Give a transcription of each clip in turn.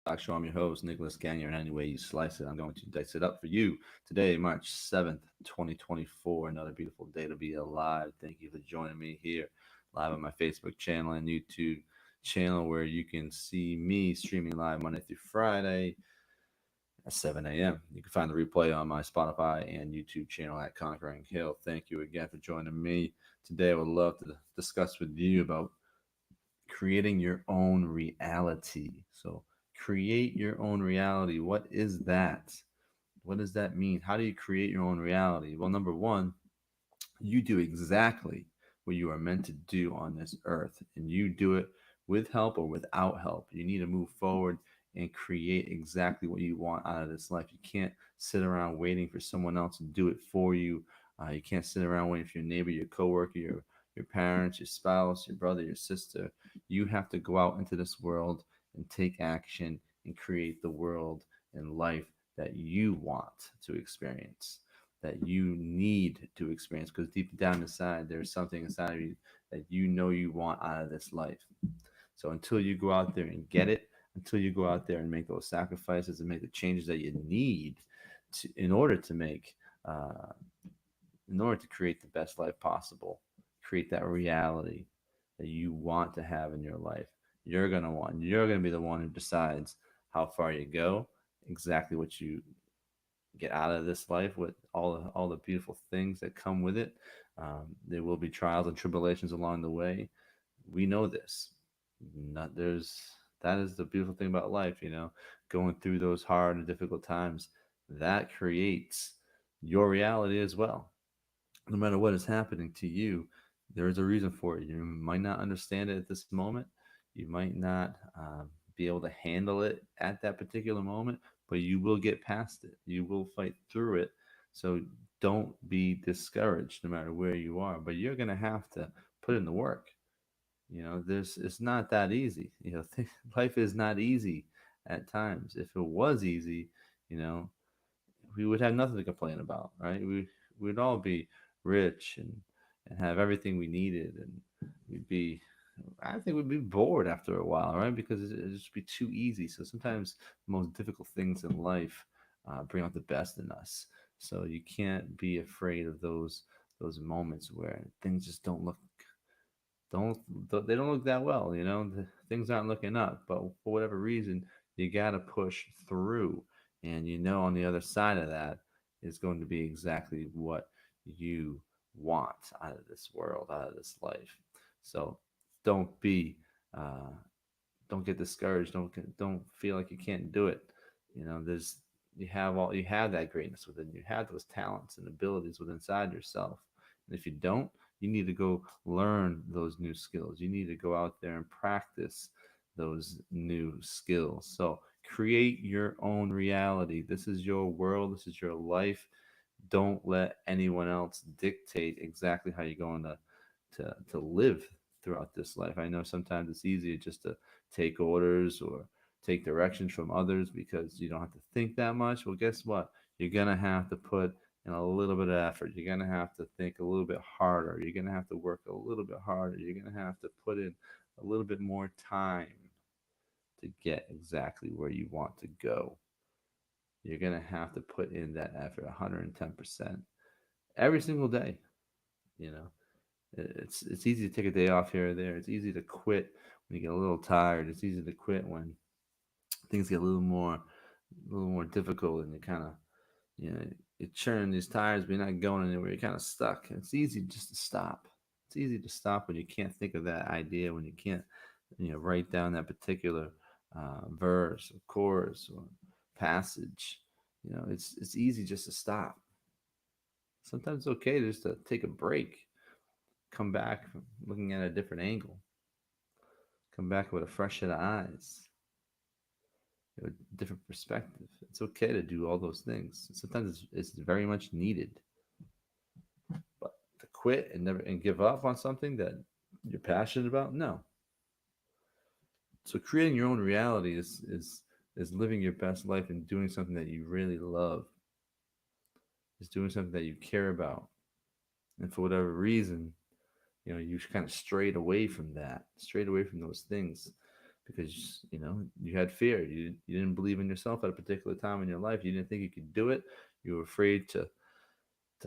Talkshow. I'm your host, Nicholas Gagnon, and any way you slice it, I'm going to dice it up for you. Today, March 7th, 2024, another beautiful day to be alive. Thank you for joining me here live on my Facebook channel and YouTube channel where you can see me streaming live Monday through Friday at 7 a.m. You can find the replay on my Spotify and YouTube channel at Conquering Hill. Thank you again for joining me. Today, I would love to discuss with you about creating your own reality. So, create your own reality. What is that? What does that mean? How do you create your own reality? Well, number one, you do exactly what you are meant to do on this earth, and you do it with help or without help. You need to move forward and create exactly what you want out of this life. You can't sit around waiting for someone else to do it for you. You can't sit around waiting for your neighbor, your coworker, your parents, your spouse, your brother, your sister. You have to go out into this world and take action and create the world and life that you want to experience, that you need to experience, because deep down inside there's something inside of you that you know you want out of this life. So until you go out there and get it, until you go out there and make those sacrifices and make the changes that you need to, uh, in order to create the best life possible, create that reality that you want to have in your life, you're gonna be the one who decides how far you go, exactly what you get out of this life, with all the beautiful things that come with it. There will be trials and tribulations along the way. We know this. Not there's That is the beautiful thing about life. Going through those hard and difficult times, that creates your reality as well. No matter what is happening to you, there is a reason for it. You might not understand it at this moment. You might not be able to handle it at that particular moment, but you will get past it. You will fight through it. So don't be discouraged no matter where you are, but you're going to have to put in the work. It's not that easy. Life is not easy at times. If it was easy, you know, we would have nothing to complain about, right? We'd all be rich and have everything we needed, and we'd be. I think we'd be bored after a while, right? Because it'd just be too easy. So sometimes the most difficult things in life bring out the best in us. So you can't be afraid of those moments where things just don't they don't look that well. Things aren't looking up, but for whatever reason, you got to push through, and on the other side of that is going to be exactly what you want out of this world, out of this life. So don't be uh, don't get discouraged. Don't feel like you can't do it. There's you have that greatness within you. You have those talents and abilities within inside yourself. And if you don't, you need to go learn those new skills. You need to go out there and practice those new skills. So create your own reality. This is your world. This is your life. Don't let anyone else dictate exactly how you're going to live throughout this life. I know sometimes it's easier just to take orders or take directions from others because you don't have to think that much. Well, guess what? You're gonna have to put in a little bit of effort. You're gonna have to think a little bit harder. You're gonna have to work a little bit harder. You're gonna have to put in a little bit more time to get exactly where you want to go. You're gonna have to put in that effort 110% every single day. You know, it's easy to take a day off here or there. It's easy to quit when you get a little tired. It's easy to quit when things get a little more difficult, and you kind of you churn these tires, but you're not going anywhere. You're kind of stuck. It's easy just to stop. It's easy to stop when you can't think of that idea, when you can't write down that particular verse or chorus or passage. It's easy just to stop. Sometimes it's okay just to take a break, come back looking at a different angle, come back with a fresh set of eyes, a different perspective. It's okay to do all those things. Sometimes it's very much needed. But to quit and never and give up on something that you're passionate about, no. So creating your own reality is living your best life and doing something that you really love. Is doing something that you care about. And for whatever reason, you kind of strayed away from that, strayed away from those things because you had fear. You didn't believe in yourself at a particular time in your life. You didn't think you could do it. You were afraid to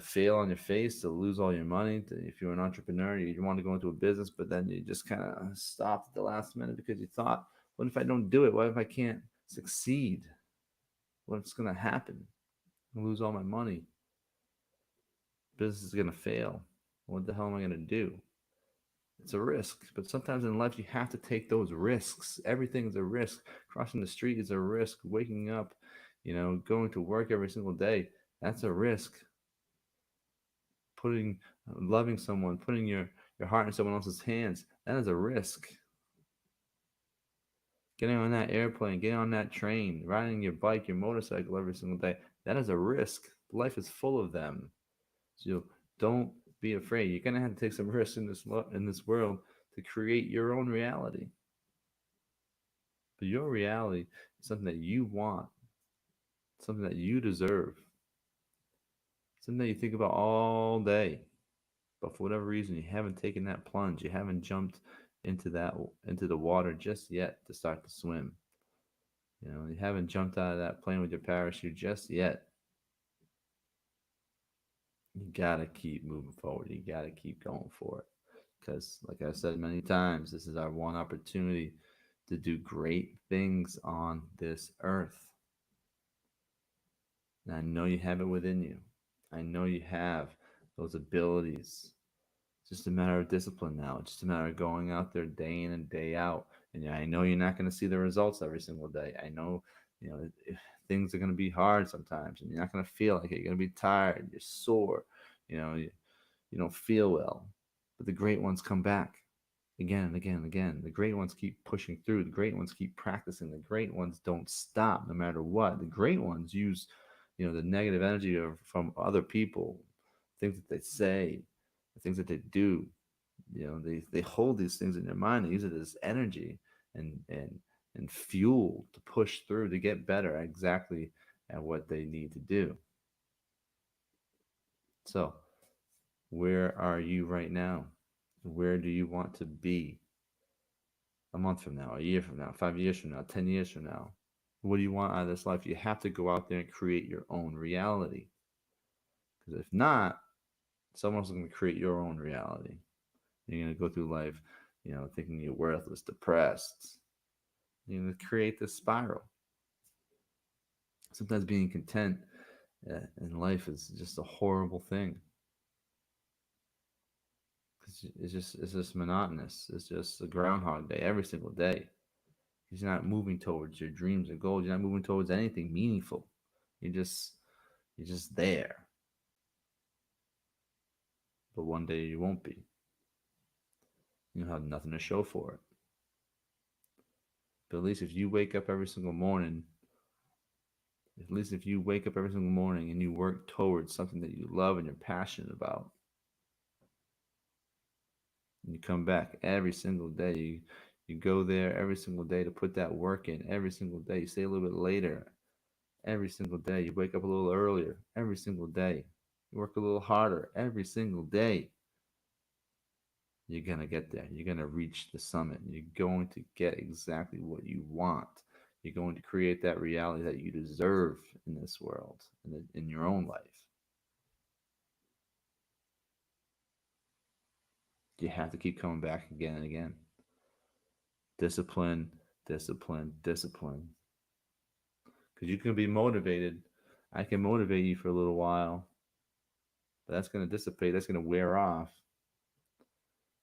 fail on your face, to lose all your money. If you're an entrepreneur, you want to go into a business, but then you just kind of stopped at the last minute because you thought, what if I don't do it? What if I can't succeed? What's going to happen? I lose all my money. Business is going to fail. What the hell am I going to do? It's a risk, but sometimes in life you have to take those risks. Everything's a risk. Crossing the street is a risk. Waking up, going to work every single day, that's a risk. Putting, loving someone, putting your heart in someone else's hands, that is a risk. Getting on that airplane, getting on that train, riding your bike, your motorcycle every single day, that is a risk. Life is full of them. So don't be afraid. You're gonna have to take some risks in this world to create your own reality. But your reality is something that you want, something that you deserve, something that you think about all day. But for whatever reason, you haven't taken that plunge. You haven't jumped into the water just yet to start to swim. You haven't jumped out of that plane with your parachute just yet. You gotta keep moving forward. You gotta keep going for it. Because, like I've said many times, this is our one opportunity to do great things on this earth. And I know you have it within you. I know you have those abilities. It's just a matter of discipline now. It's just a matter of going out there day in and day out. And I know you're not going to see the results every single day. I know, things are going to be hard sometimes, and you're not going to feel like it. You're going to be tired. You're sore. You don't feel well. But the great ones come back again and again and again. The great ones keep pushing through. The great ones keep practicing. The great ones don't stop no matter what. The great ones use, the negative energy from other people, things that they say, the things that they do. They hold these things in their mind. They use it as energy and fuel to push through to get better exactly at what they need to do. So, where are you right now? Where do you want to be a month from now, a year from now, 5 years from now, 10 years from now? What do you want out of this life? You have to go out there and create your own reality. Because if not, someone else is going to create your own reality. You're going to go through life, thinking you're worthless, depressed. You're going to create this spiral. Sometimes being content in life is just a horrible thing. It's just monotonous. It's just a groundhog day every single day. You're not moving towards your dreams and goals. You're not moving towards anything meaningful. You're just there. But one day you won't be. You'll have nothing to show for it. But at least if you wake up every single morning, and you work towards something that you love and you're passionate about, and you come back every single day, you go there every single day to put that work in every single day. You stay a little bit later every single day. You wake up a little earlier every single day. You work a little harder every single day. You're going to get there. You're going to reach the summit. You're going to get exactly what you want. You're going to create that reality that you deserve in this world, in your own life. You have to keep coming back again and again. Discipline, discipline, discipline. Because you can be motivated. I can motivate you for a little while, but that's going to dissipate. That's going to wear off.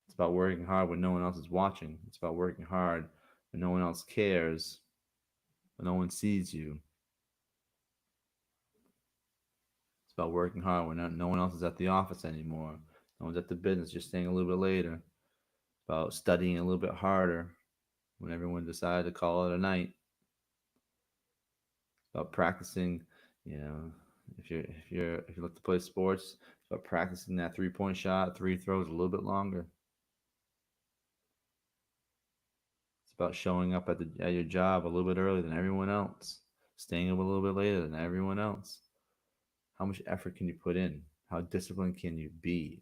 It's about working hard when no one else is watching. It's about working hard when no one else cares, when no one sees you. It's about working hard when no one else is at the office anymore. No one's at the business, just staying a little bit later. It's about studying a little bit harder when everyone decided to call it a night. It's about practicing, if you look to play sports, it's about practicing that 3-point shot, 3 throws a little bit longer. It's about showing up at your job a little bit earlier than everyone else, staying up a little bit later than everyone else. How much effort can you put in? How disciplined can you be?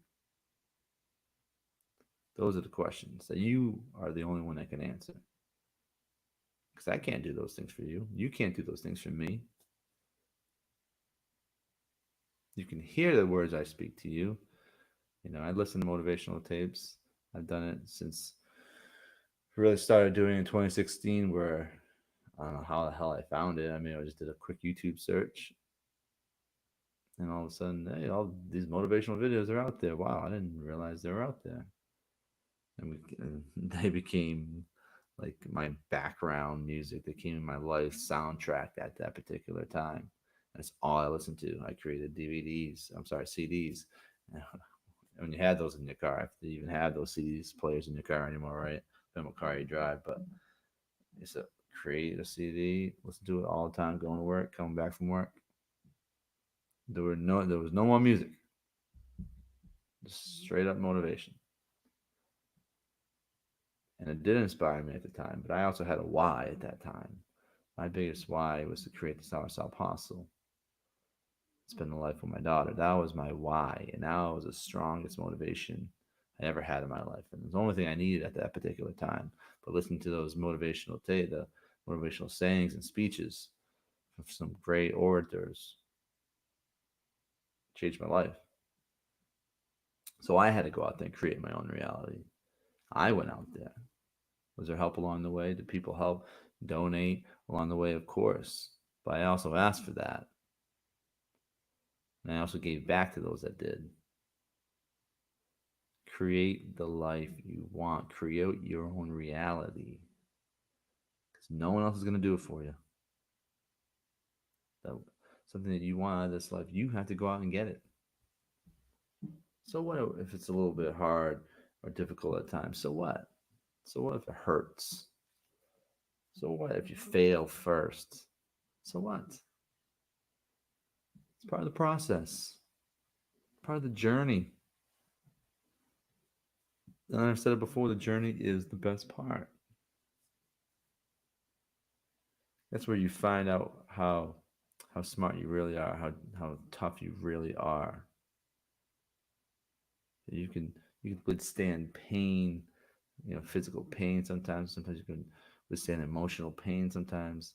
Those are the questions that you are the only one that can answer. because I can't do those things for you. You can't do those things for me. You can hear the words I speak to you. I listen to motivational tapes. I've done it since I really started doing it in 2016, where I don't know how the hell I found it. I mean, I just did a quick YouTube search, and all of a sudden, hey, all these motivational videos are out there. Wow, I didn't realize they were out there. And they became like my background music. They became my life soundtrack at that particular time. That's all I listened to. I created DVDs. I'm sorry, CDs. When you had those in your car, if you even have those CDs players in your car anymore, right? Depending on what car you drive, but it's a create a CD, listen to it all the time, going to work, coming back from work. There was no more music, just straight up motivation, and it did inspire me at the time. But I also had a why at that time. My biggest why was to create the South Hostel, spend the life with my daughter. That was my why, and that was the strongest motivation I ever had in my life, and it's the only thing I needed at that particular time. But listening to those the motivational sayings and speeches from some great orators changed my life. So I had to go out there and create my own reality. I went out there. Was there help along the way? Did people help donate along the way? Of course. But I also asked for that. And I also gave back to those that did. Create the life you want. Create your own reality. Because no one else is going to do it for you. That, something that you want out of this life, you have to go out and get it. So what if it's a little bit hard or difficult at times? So what? So what if it hurts? So what if you fail first? So what? It's part of the process, part of the journey. And I've said it before, the journey is the best part. That's where you find out how smart you really are, how tough you really are. You can you can withstand pain, physical pain sometimes. Sometimes you can withstand emotional pain sometimes.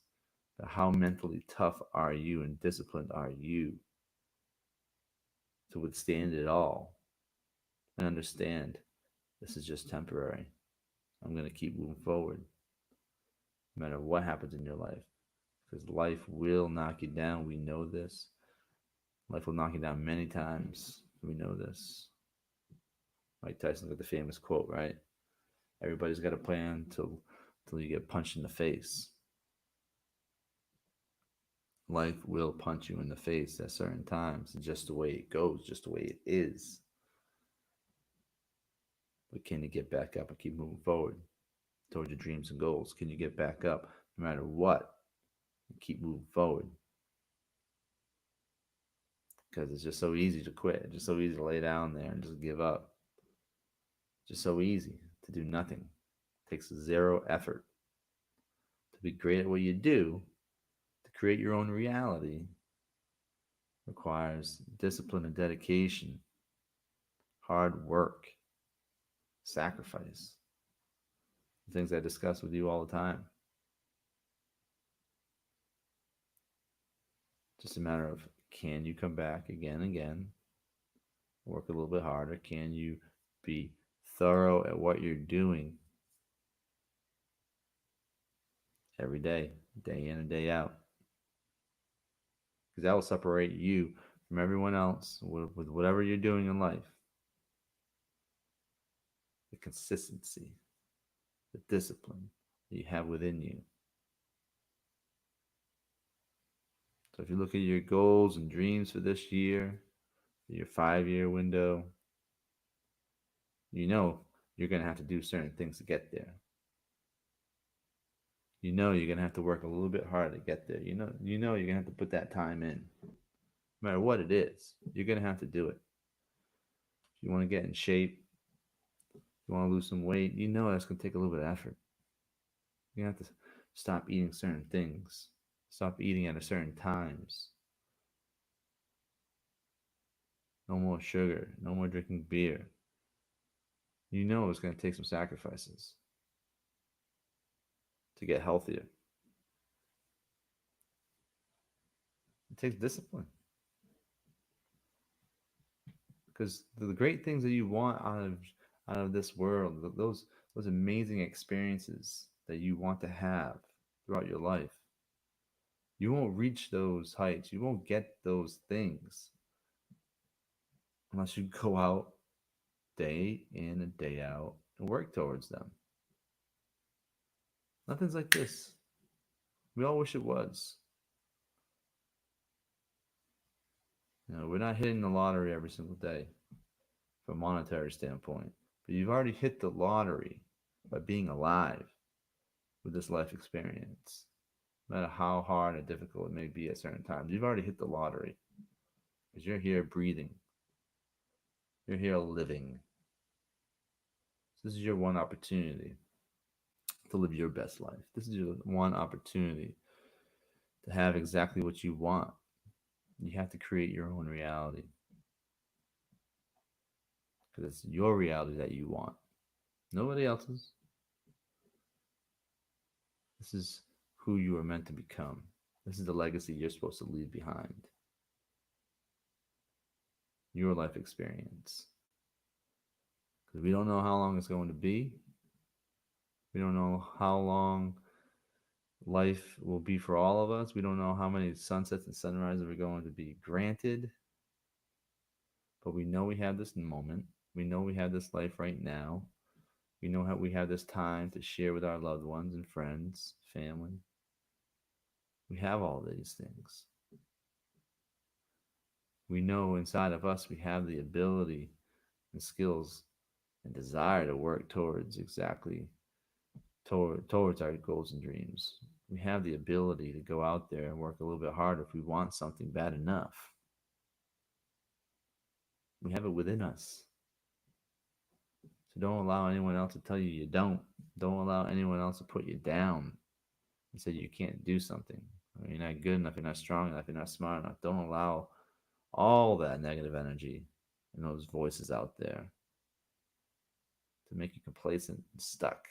But how mentally tough are you and disciplined are you to withstand it all and understand this is just temporary. I'm going to keep moving forward no matter what happens in your life. Because life will knock you down. We know this. Life will knock you down many times. We know this. Mike Tyson's got the famous quote, right? Everybody's got a plan till you get punched in the face. Life will punch you in the face at certain times. It's just the way it goes, just the way it is. But can you get back up and keep moving forward towards your dreams and goals? Can you get back up no matter what and keep moving forward? Because it's just so easy to quit. It's just so easy to lay down there and just give up. It's just so easy to do nothing. It takes zero effort to be great at what you do. To create your own reality requires discipline and dedication, hard work, sacrifice. The things I discuss with you all the time. Just a matter of, can you come back again and again, work a little bit harder? Can you be thorough at what you're doing every day in and day out? Because that will separate you from everyone else with whatever you're doing in life. The consistency, the discipline that you have within you. So if you look at your goals and dreams for this year, for your 5-year window, you know you're going to have to do certain things to get there. You know you're going to have to work a little bit harder to get there. You know you're going to have to put that time in. No matter what it is, you're going to have to do it. If you want to get in shape, if you want to lose some weight, you know that's going to take a little bit of effort. You have to stop eating certain things. Stop eating at a certain times. No more sugar. No more drinking beer. You know it's going to take some sacrifices to get healthier. It takes discipline. Because the great things that you want out of this world, those amazing experiences that you want to have throughout your life, you won't reach those heights. You won't get those things unless you go out day in and day out and work towards them. Nothing's like this. We all wish it was. We're not hitting the lottery every single day from a monetary standpoint, but you've already hit the lottery by being alive with this life experience. No matter how hard or difficult it may be at certain times, you've already hit the lottery because you're here breathing. You're here living. So this is your one opportunity to live your best life. This is your one opportunity to have exactly what you want. You have to create your own reality because it's your reality that you want. Nobody else's. This is who you are meant to become. This is the legacy you're supposed to leave behind. Your life experience. Because we don't know how long it's going to be. We don't know how long life will be for all of us. We don't know how many sunsets and sunrises we're going to be granted. But we know we have this moment. We know we have this life right now. We know how we have this time to share with our loved ones and friends, family. We have all these things. We know inside of us we have the ability and skills and desire to work towards towards our goals and dreams. We have the ability to go out there and work a little bit harder if we want something bad enough. We have it within us. So don't allow anyone else to tell you you don't. Don't allow anyone else to put you down and say you can't do something. Or you're not good enough, you're not strong enough, you're not smart enough. Don't allow all that negative energy and those voices out there to make you complacent and stuck.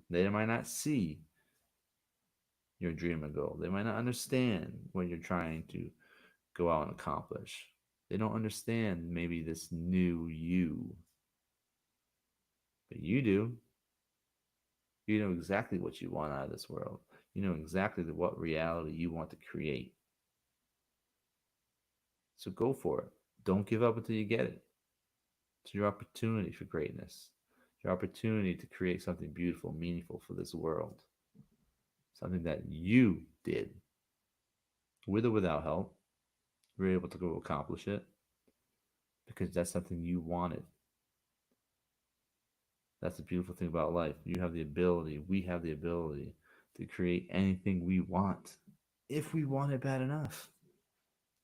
They might not see your dream or goal. They might not understand what you're trying to go out and accomplish. They don't understand maybe this new you. But you do. You know exactly what you want out of this world. You know exactly what reality you want to create. So go for it. Don't give up until you get it. It's your opportunity for greatness. Your opportunity to create something beautiful, meaningful for this world. Something that you did. With or without help. You were able to go accomplish it. Because that's something you wanted. That's the beautiful thing about life. You have the ability, we have the ability to create anything we want. If we want it bad enough.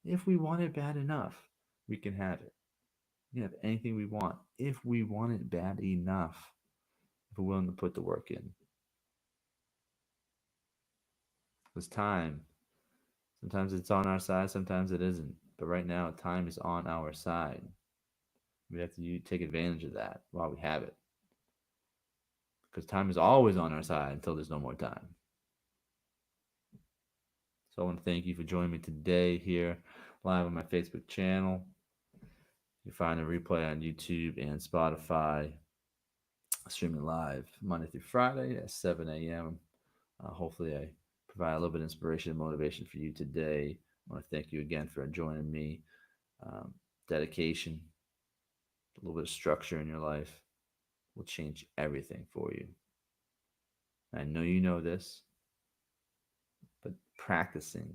If we want it bad enough, we can have it. We can have anything we want. If we want it bad enough. If we're willing to put the work in. Because time, sometimes it's on our side, sometimes it isn't. But right now, time is on our side. We have to take advantage of that while we have it. Because time is always on our side until there's no more time. So I want to thank you for joining me today here live on my Facebook channel. You find a replay on YouTube and Spotify, streaming live Monday through Friday at 7 a.m. Hopefully I provide a little bit of inspiration and motivation for you today. I want to thank you again for joining me. Dedication, a little bit of structure in your life will change everything for you. I know you know this, but practicing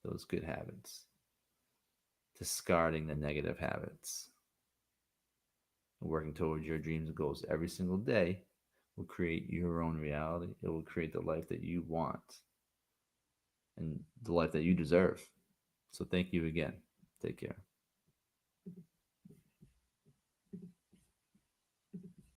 those good habits, discarding the negative habits, and working towards your dreams and goals every single day will create your own reality. It will create the life that you want and the life that you deserve. So thank you again. Take care.